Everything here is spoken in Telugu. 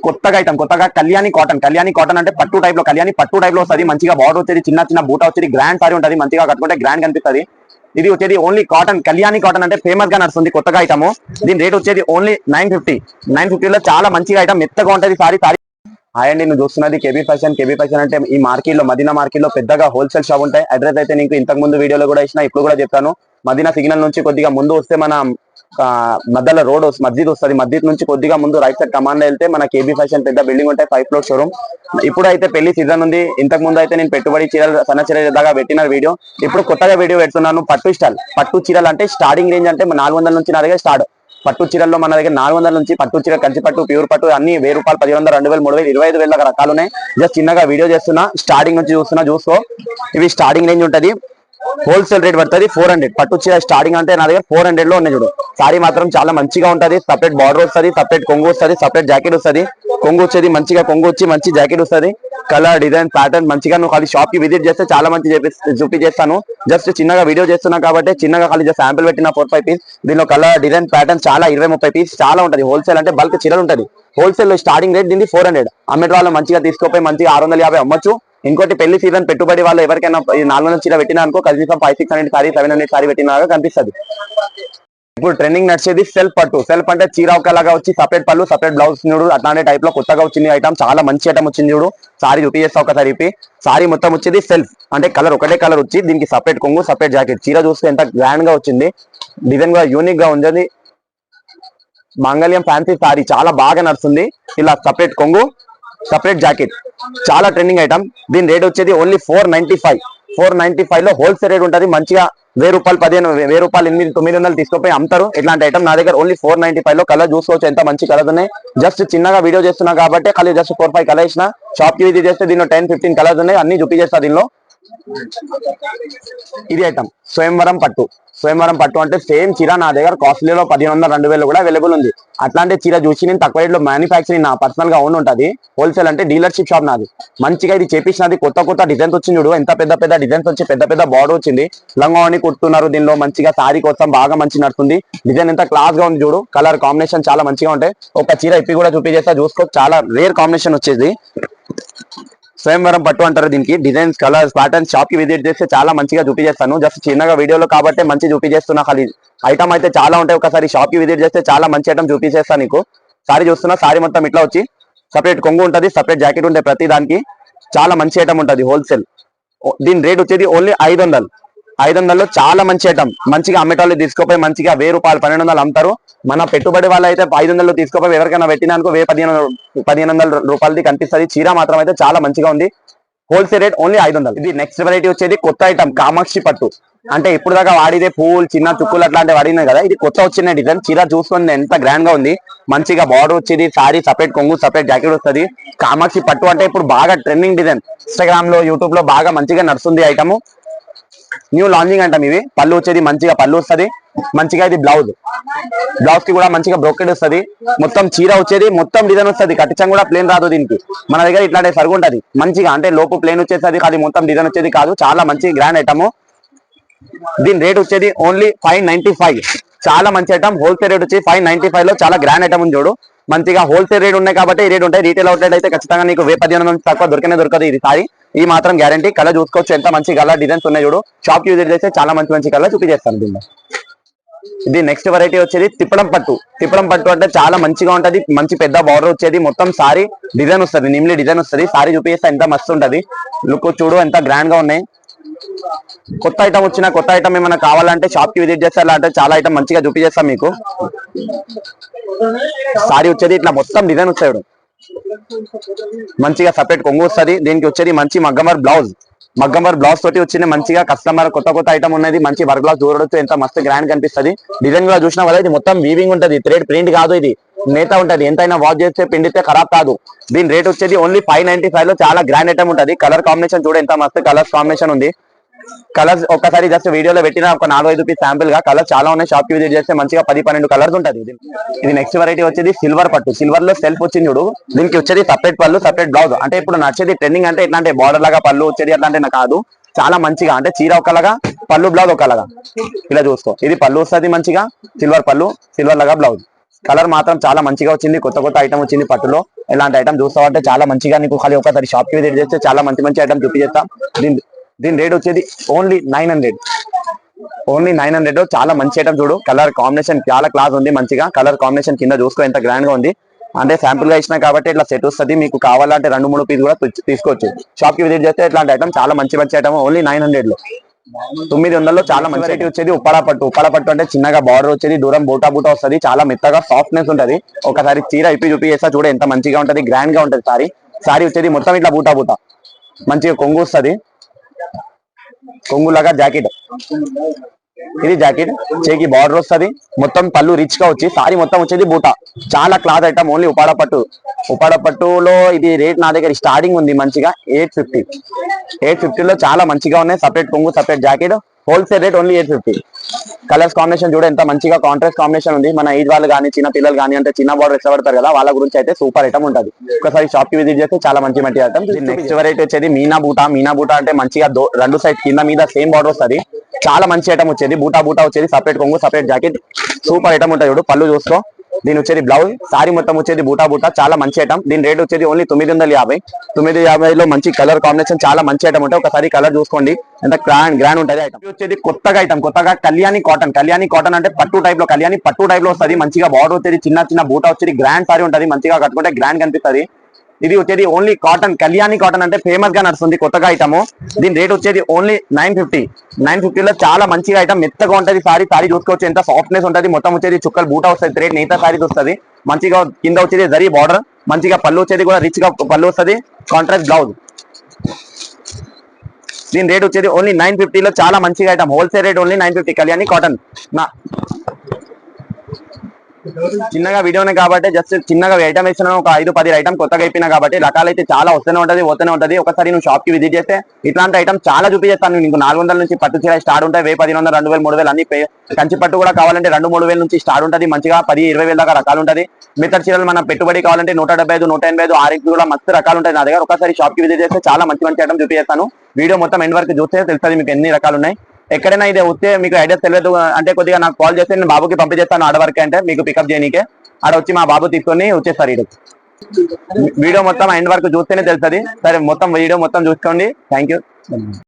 కొత్తగా ఐటమ్ కొత్తగా కళ్యాణి కాటన్ అంటే పట్టు టైప్ లో కళ్యాణి పట్టు టైప్ లో వస్తుంది. మంచిగా బార్డర్ వచ్చేది, చిన్న చిన్న బూటా వచ్చేది, గ్రాండ్ సారీ ఉంటుంది. మంచిగా కట్టుకుంటే గ్రాండ్ కనిపిస్తుంది. ఇది వచ్చేది ఓన్లీ కాటన్, కళ్యాణి కాటన్ అంటే ఫేమస్ గా నడుస్తుంది కొత్తగా ఐటమ్. దీని రేట్ వచ్చేది ఓన్లీ 950 లో చాలా మంచిగా ఐటమ్, మెత్తగా ఉంటుంది సారీ. హాయ్ అండి, నువ్వు చూస్తున్నది కేబీ ఫ్యాషన్ అంటే ఈ మార్కెట్ లో మదీనా మార్కెట్ లో పెద్దగా హోల్సేల్ షాప్ ఉంటాయి. అడ్రస్ అయితే నీకు ఇంతకు ముందు వీడియోలో కూడా ఇచ్చిన, ఇప్పుడు కూడా చెప్తాను. మదీనా సిగ్నల్ నుంచి కొద్దిగా ముందు వస్తే మన మధ్యలో రోడ్ మస్జిద్ వస్తుంది. మస్జిద్ నుంచి కొద్దిగా ముందు రైట్ సైడ్ కమాండ్ వెళ్తే మన కేబీ ఫ్యాషన్ పెద్ద బిల్డింగ్ ఉంటాయి, 5 ఫ్లోర్ షోరూమ్. ఇప్పుడు అయితే పెళ్లి సీజన్ ఉంది. ఇంతకు ముందు అయితే నేను పెట్టుబడి చీరలు సన్న చీరలు దాకా పెట్టిన వీడియో. ఇప్పుడు కొత్తగా వీడియో పెడుతున్నాను. పట్టు చీరలు అంటే స్టార్టింగ్ రేంజ్ అంటే 400 నుంచి నా దగ్గర స్టార్ట్. పట్టు చీరల్లో మన దగ్గర 400 నుంచి పట్టు చీర, కంచి పట్టు, ప్యూర్ పట్టు అన్ని 1000 రూపాయలు, 1500, 2000, 3000, 25,000 దాకా రకాలు ఉన్నాయి. జస్ట్ చిన్నగా వీడియో చేస్తున్నా, స్టార్టింగ్ నుంచి చూసుకో. ఇవి స్టార్టింగ్ రేంజ్ ఉంటది. హోల్సేల్ రేట్ పడుతుంది 400. పట్టు చీర స్టార్టింగ్ అంటే నా దగ్గర 400 లో ఉన్నాయి చూడు. సారీ మాత్రం చాలా మంచిగా ఉంటది. సపరేట్ బార్డర్ వస్తుంది, సపరేట్ కొంగు వస్తుంది, సపరేట్ జాకెట్ వస్తుంది. కొంగు వచ్చేది మంచిగా కొంగు వచ్చి మంచి జాకెట్ వస్తుంది. కలర్, డిజైన్, ప్యాటర్న్ మంచిగా నువ్వు ఖాళీ షాప్ కి విజిట్ చేస్తే చాలా మంచి చూపించేస్తాను. జస్ట్ చిన్నగా వీడియో చేస్తున్నా కాబట్టి చిన్నగా ఖాళీ జస్ట్ శాంపుల్ పెట్టిన 4-5 పీస్. దీనిలో కలర్, డిజైన్, ప్యాటర్న్ చాలా 20-30 పీస్ చాలా ఉంటుంది. హోల్సేల్ అంటే బల్క్ చీరలు ఉంటుంది. హోల్సేల్ లో స్టార్టింగ్ రేట్ దీన్ని 400. అమ్మేట వాళ్ళు మంచిగా తీసుకోపోయి మంచిగా 650 అమ్మొచ్చు. ఇంకోటి పెళ్లి సీజన్ పెట్టుబడి వాళ్ళు ఎవరికైనా 400 చీర పెట్టినా అనుకో, కనీసం 500-600 సారీ, 700 సారీ పెట్టినా కనిపిస్తుంది. ఇప్పుడు ట్రెండింగ్ నడిచేది సెల్ఫ్ పట్టు. సెల్ఫ్ అంటే చీర ఒకలాగా వచ్చి సపరేట్ పళ్ళు, సపరేట్ బ్లౌజ్ చూడు. అట్లాంటి టైప్ లో కొత్తగా వచ్చింది ఐటమ్, చాలా మంచి ఐటమ్ వచ్చింది చూడు. సారీ చూపిస్తా ఒకసారి. సారీ మొత్తం వచ్చేది సెల్ఫ్ అంటే కలర్ ఒకటే కలర్ వచ్చి దీనికి సపరేట్ కొంగు, సపరేట్ జాకెట్. చీర చూస్తే ఎంత గ్రాండ్ గా వచ్చింది, డిజైన్ గా యూనిక్ గా ఉంది. మాంగళ్యం ఫ్యాన్సీ సారీ చాలా బాగా నడుస్తుంది. ఇలా సపరేట్ కొంగు, సపరేట్ జాకెట్, చాలా ట్రెండింగ్ ఐటమ్. దీని రేట్ వచ్చేది ఓన్లీ 495 లో హోల్సేల్ రేట్ ఉంటుంది. మంచిగా 1000 రూపాయలు, 1000 రూపాయలు, 800-900 తీసుకుపోయి అమ్ముతారు. ఇట్లాంటి ఐటమ్ నా దగ్గర ఓన్లీ 495 లో. కలర్ చూసుకోవచ్చు, ఎంత మంచి కలర్స్ ఉన్నాయి. జస్ట్ చిన్నగా వీడియో చేస్తున్నా కాబట్టి ఖాళీ జస్ట్ 4-5 కలర్ ఇచ్చిన. షాప్ కి విజిట్ చేస్తే దీనిలో 10-15 కలర్స్ ఉన్నాయి, అన్ని చూపించేస్తా దీనిలో. ఇది ఐటమ్ స్వయంవరం పట్టు అంటే సేమ్ చీర నా దగ్గర కాస్ట్లీలో 1500-2000 కూడా అవైలబుల్ ఉంది. అట్లాంటి చీర చూసి నేను తక్కువ రేట్లో మ్యానుఫ్యాక్చరింగ్ నా పర్సనల్ గా ఓన్ ఉంటుంది. హోల్సేల్ అంటే డీలర్షిప్ షాప్ నాది. మంచిగా ఇది చేపించినది. కొత్త డిజైన్స్ వచ్చింది చూడు, ఎంత పెద్ద డిజైన్స్ వచ్చి పెద్ద బార్డర్ వచ్చింది. లంగావని కుడుతున్నారు దీనిలో. మంచిగా సారీ కోసం బాగా మంచి నడుతుంది. డిజైన్ ఎంత క్లాస్ గా ఉంది చూడు. కలర్ కాంబినేషన్ చాలా మంచిగా ఉంటాయి. ఒక చీర ఇప్పి కూడా చూపించేస్తా చూసుకో. చాలా రేర్ కాంబినేషన్ వచ్చేది. స్వయంవరం పట్టు అంటారు దీనికి. డిజైన్స్, కలర్స్, ప్యాటర్న్స్ షాప్ కి విజిట్ చేస్తే చాలా మంచిగా చూపించేస్తాను. జస్ట్ చిన్నగా వీడియోలో కాబట్టి మంచి చూపించేస్తున్నా. ఖాళీ ఐటమ్ అయితే చాలా ఉంటాయి. ఒకసారి షాప్ కి విజిట్ చేస్తే చాలా మంచి ఐటమ్ చూపించేస్తాను నీకు. సారీ చూస్తున్నా, సారీ మొత్తం ఇట్లా వచ్చి సపరేట్ కొంగు ఉంటుంది, సపరేట్ జాకెట్ ఉంటుంది. ప్రతి దానికి చాలా మంచి ఐటమ్ ఉంటుంది హోల్సేల్. దీని రేట్ వచ్చేది ఓన్లీ 500లో చాలా మంచి ఐటమ్. మంచిగా అమ్మేటోళ్ళు తీసుకోపోయి మంచిగా 1000 రూపాయలు, 1200 అమ్ముతారు. మన పెట్టుబడి వాళ్ళు అయితే 500 తీసుకోపోయి ఎవరికైనా పెట్టినా అనుకో 1500 రూపాయలది కనిపిస్తుంది. చీర మాత్రం అయితే చాలా మంచిగా ఉంది. Wholesale rate only 500. ఇది నెక్స్ట్ వెరైటీ వచ్చేది కొత్త ఐటమ్ కామాక్షి పట్టు. అంటే ఇప్పుడు దాకా వాడిదే పూలు, చిన్న చుక్కులు అట్లాంటివి వాడినాయి కదా. ఇది కొత్త వచ్చిన డిజైన్. చీర చూసుకుంది ఎంత గ్రాండ్ గా ఉంది. మంచిగా బార్డర్ వచ్చేది, సారీ సపరేట్ కొంగు, సపరేట్ జాకెట్ వస్తుంది. కామాక్షి పట్టు అంటే ఇప్పుడు బాగా ట్రెండింగ్ డిజైన్. ఇన్స్టాగ్రామ్ లో, యూట్యూబ్ లో బాగా మంచిగా నడుస్తుంది ఐటమ్. న్యూ లాంచింగ్ అంటాం ఇవి. పళ్ళు వచ్చేది మంచిగా పళ్ళు వస్తుంది. మంచిగా ఇది బ్లౌజ్ కి కూడా మంచిగా బ్రోకెడ్ వస్తుంది. మొత్తం చీర వచ్చేది మొత్తం డిజైన్ వస్తుంది. కట్టించం కూడా ప్లేన్ రాదు దీనికి. మన దగ్గర ఇట్లాంటి సరుగు ఉంటుంది మంచిగా. అంటే లోపు ప్లేన్ వచ్చేది, అది మొత్తం డిజైన్ వచ్చేది కాదు. చాలా మంచి గ్రాండ్ ఐటమ్. దీని రేట్ వచ్చేది ఓన్లీ 595. చాలా మంచి ఐటమ్. హోల్సేల్ రేట్ వచ్చి 595 లో చాలా గ్రాండ్ ఐటమ్ ఉంది చూడు. మంచిగా హోల్సేల్ రేట్ ఉన్నాయి కాబట్టి ఈ రేట్ ఉంటాయి. రీటైల్ అవుట్లెట్ అయితే ఖచ్చితంగా నీకు 1500 తక్కువ దొరకదు ఇది సారీ. ఈ మాత్రం గ్యారంటీ. కలర్ చూసుకోవచ్చు, ఎంత మంచి కలర్ డిజైన్స్ ఉన్నాయి చూడు. షాప్ కి విజిట్ చేస్తే చాలా మంచి కలర్ చూపించేస్తాను దీనిలో. ఇది నెక్స్ట్ వెరైటీ వచ్చేది తిప్పడం పట్టు అంటే చాలా మంచిగా ఉంటది. మంచి పెద్ద బార్డర్ వచ్చేది. మొత్తం సారీ డిజైన్ వస్తుంది, నిమ్లీ డిజైన్ వస్తుంది. సారీ చూపిస్తే ఎంత మస్తు ఉంటది. లుక్ చూడు ఎంత గ్రాండ్ గా ఉన్నాయి. కొత్త ఐటమ్ వచ్చిన కొత్త ఐటమ్ ఏమైనా కావాలంటే షాప్ కి విజిట్ చేస్తే అలా అంటే చాలా ఐటమ్ మంచిగా చూపించేస్తాం మీకు. సారీ వచ్చేది ఇట్లా మొత్తం డిజైన్ వచ్చాడు. మంచిగా సపరేట్ కొంగు వస్తుంది. దీనికి వచ్చేది మంచి మగ్గంవర్ బ్లౌజ్ తోటి వచ్చింది. మంచిగా కస్టమర్ కొత్త ఐటమ్ ఉన్నది. మంచి వర్క్ బ్లౌజ్ చూడొచ్చు, ఎంత మస్తు గ్రాండ్ కనిపిస్తుంది. డిజైన్ కూడా చూసిన వల్ల ఇది మొత్తం వీవింగ్ ఉంటుంది. థ్రెడ్ ప్రింట్ కాదు, ఇది నేత ఉంటది. ఎంతైనా వాష్ చేస్తే పిండితే ఖరాబ్ కాదు. దీని రేట్ వచ్చేది ఓన్లీ 595 లో చాలా గ్రాండ్ ఐటమ్ ఉంటుంది. కలర్ కాంబినేషన్ చూడ ఎంత మస్తు కలర్స్ కాంబినేషన్ ఉంది. కలర్స్ ఒక్కసారి జస్ట్ వీడియోలో పెట్టిన ఒక 4-5 పీస్ శాంపిల్ గా. కలర్స్ చాలా ఉన్నాయి. షాప్ కి విజిట్ చేస్తే మంచిగా 10-12 కలర్స్ ఉంటుంది. ఇది నెక్స్ట్ వెరైటీ వచ్చేది సిల్వర్ పట్టు. సిల్వర్ లో సెల్ఫ్ వచ్చింది చూడు. దీనికి వచ్చేది సపరేట్ పళ్ళు, సపరేట్ బ్లౌజ్. అంటే ఇప్పుడు నచ్చేది ట్రెండింగ్ అంటే ఇట్లాంటి బార్డర్ లాగా పళ్ళు వచ్చేది అట్లాంటి కాదు. చాలా మంచిగా అంటే చీర ఒకలాగా, పళ్ళు బ్లౌజ్ ఒకలాగా. ఇలా చూసుకో. ఇది పళ్ళు వస్తుంది మంచిగా, సిల్వర్ పళ్ళు, సిల్వర్ లాగా బ్లౌజ్. కలర్ మాత్రం చాలా మంచిగా వచ్చింది, కొత్త కొత్త ఐటమ్ వచ్చింది పట్టులో. ఇలాంటి ఐటమ్ చూస్తావంటే చాలా మంచిగా నీకు ఖాళీ ఒకసారి షాప్ కి విజిట్ చేస్తే చాలా మంచి మంచి ఐటమ్ చూపిస్తాం. దీని రేట్ వచ్చేది ఓన్లీ 900. ఓన్లీ 900. చాలా మంచి ఐటమ్ చూడు, కలర్ కాంబినేషన్ చాలా క్లాస్ ఉంది మంచిగా. కలర్ కాంబినేషన్ కింద చూసుకో ఎంత గ్రాండ్ గా ఉంది. అంటే శాంపుల్ గా ఇచ్చినా కాబట్టి ఇట్లా సెట్ వస్తుంది. మీకు కావాలంటే 2-3 పీస్ కూడా తీసుకోవచ్చు. షాప్ కి విజిట్ చేస్తే ఇట్లాంటి ఐటమ్ చాలా మంచి మంచి ఐటమ్ ఓన్లీ 900 లో. 900 చాలా మంచి వెరైటీ వచ్చేది ఉప్పాడ పట్టు. ఉప్పాడ పట్టు అంటే చిన్నగా బార్డర్ వచ్చేది, దూరం బూటా బూటా వస్తుంది, చాలా మెత్తగా సాఫ్ట్నెస్ ఉంటది. ఒకసారి చీర చూపి చేస్తా చూడ ఎంత మంచిగా ఉంటది, గ్రాండ్ గా ఉంటది. సారీ వచ్చేది మొత్తం ఇట్లా బూటా బూటా మంచిగా కొంగు వస్తుంది, కొంగులాగా జాకెట్. ఇది జాకెట్ చేకి బార్డర్ వస్తుంది, మొత్తం పళ్ళు రిచ్ గా వచ్చి సారీ మొత్తం వచ్చేది బూటా. చాలా క్లాత్ ఐటమ్ ఓన్లీ ఉప్పాడ పట్టు. ఉప్పాడ పట్టులో ఇది రేట్ నా దగ్గర స్టార్టింగ్ ఉంది మంచిగా 850 లో చాలా మంచిగా ఉన్నాయి. సపరేట్ కొంగు, separate jacket, wholesale rate only 850. Colours combination చూడ ఎంత మంచిగా కాంట్రాస్ట్ కాంబినేషన్ ఉంది. మన ఏజ్ వాళ్ళు కానీ చిన్న పిల్లలు కానీ అంటే చిన్న బార్డర్ ఇష్టపడతారు కదా, వాళ్ళ గురించి అయితే సూపర్ ఐటమ్ ఉంటుంది. ఒకసారి షాప్ కి విజిట్ చేస్తే చాలా మంచి మంచి ఐటమ్. నెక్స్ట్ వెరైటీ వచ్చేది మీనా బూటా. మీనా బూటా అంటే మంచిగా రెండు సైడ్ కింద మీద సేమ్ బార్డర్ వస్తుంది, చాలా మంచి ఐటమ్ వచ్చేది. బూటా బూటా వచ్చేది, సపరేట్ కొంగు, సపరేట్ జాకెట్, సూపర్ ఐటమ్ ఉంటుంది చూడు. పళ్ళు చూసుకో, దీని వచ్చేది బ్లౌజ్, సారీ మొత్తం వచ్చేది బూటా బూటా, చాలా మంచి ఐటమ్. దీని రేట్ వచ్చేది ఓన్లీ 950. 950 మంచి కలర్ కాంబినేషన్, చాలా మంచి ఐటమ్ ఉంటాయి. ఒకసారి కలర్ చూసుకోండి ఎంత గ్రాండ్ ఉంటుంది ఐటమ్. వచ్చేది కొత్తగా ఐటమ్, కొత్తగా కళ్యాణి కాటన్. కళ్యాణి కాటన్ అంటే పట్టు టైప్ లో, కళ్యాణి పట్టు టైప్ లో వస్తుంది. మంచిగా బార్డర్ వచ్చేది, చిన్న చిన్న బూటా వచ్చేది, గ్రాండ్ సారీ ఉంటుంది. మంచిగా కట్టుకుంటే గ్రాండ్ కనిపిస్తుంది. ఇది వచ్చేది ఓన్లీ కాటన్. కళ్యాణి కాటన్ అంటే ఫేమస్ గా నడుస్తుంది, కొత్తగా ఐటమ్. దీని రేట్ వచ్చేది ఓన్లీ 950. 950 లో చాలా మంచిగా ఐటమ్, మెత్తగా ఉంటది. సారీ చూసుకోవచ్చు ఎంత సాఫ్ట్నెస్ ఉంటుంది. మొత్తం వచ్చేది చుక్కలు బూటా వస్తుంది, థ్రెడ్ నేత సారీ వస్తుంది. మంచిగా కింద వచ్చేది జరీ బార్డర్, మంచిగా పళ్ళు వచ్చేది కూడా రిచ్ గా పళ్ళు వస్తుంది, కాంట్రాస్ట్ బ్లౌజ్. దీని రేట్ వచ్చేది ఓన్లీ 950 లో చాలా మంచిగా item. Wholesale rate only 950 Kalyani cotton. చిన్నగా వీడియోనే కాబట్టి జస్ట్ చిన్నగా ఐటమ్ ఇచ్చిన ఒక 5-10 ఐటమ్ కొత్తగా అయిపోయినా కాబట్టి రకాలైతే చాలా వస్తూనే ఉంటది. ఒకసారి నువ్వు షాప్ కి విజిట్ చేస్తే ఇట్లాంటి ఐటమ్ చాలా చూపించేస్తాను. నీకు 400 నుంచి పట్టు చీర స్టార్ట్ ఉంటాయి, 1000, 1500, 2000, 3000 అన్ని. కంచి పట్టు కూడా కావాలంటే 2-3 వేల నుంచి స్టార్ట్ ఉంటుంది, మంచిగా 10-20 వేల దాకా రకాలు ఉంటుంది. మిగతా చీరలు మన పెట్టుబడి కావాలంటే 175, 185, 6 కూడా మస్తు రకాలు ఉంటాయి నా దగ్గర. ఒకసారి షాప్ కి విజిట్ చేస్తే చాలా మంచి మంచి ఐటమ్ చూపిస్తాను. వీడియో మొత్తం ఎండ్ వరకు చూస్తే తెలుస్తుంది మీకు ఎన్ని రకాలు ఉన్నాయి. ఎక్కడైనా ఇది వస్తే మీకు ఐడియా తెలియదు అంటే కొద్దిగా నాకు కాల్ చేస్తే నేను బాబుకి పంపించేస్తాను ఆడ వరకు, అంటే మీకు పికప్ చేయనీకే. ఆడ వచ్చి మా బాబు తీసుకొని వచ్చేస్తారు. ఇటు వీడియో మొత్తం ఎండ్ వరకు చూస్తేనే తెలుస్తుంది. సరే మొత్తం వీడియో మొత్తం చూసుకోండి. Thank you.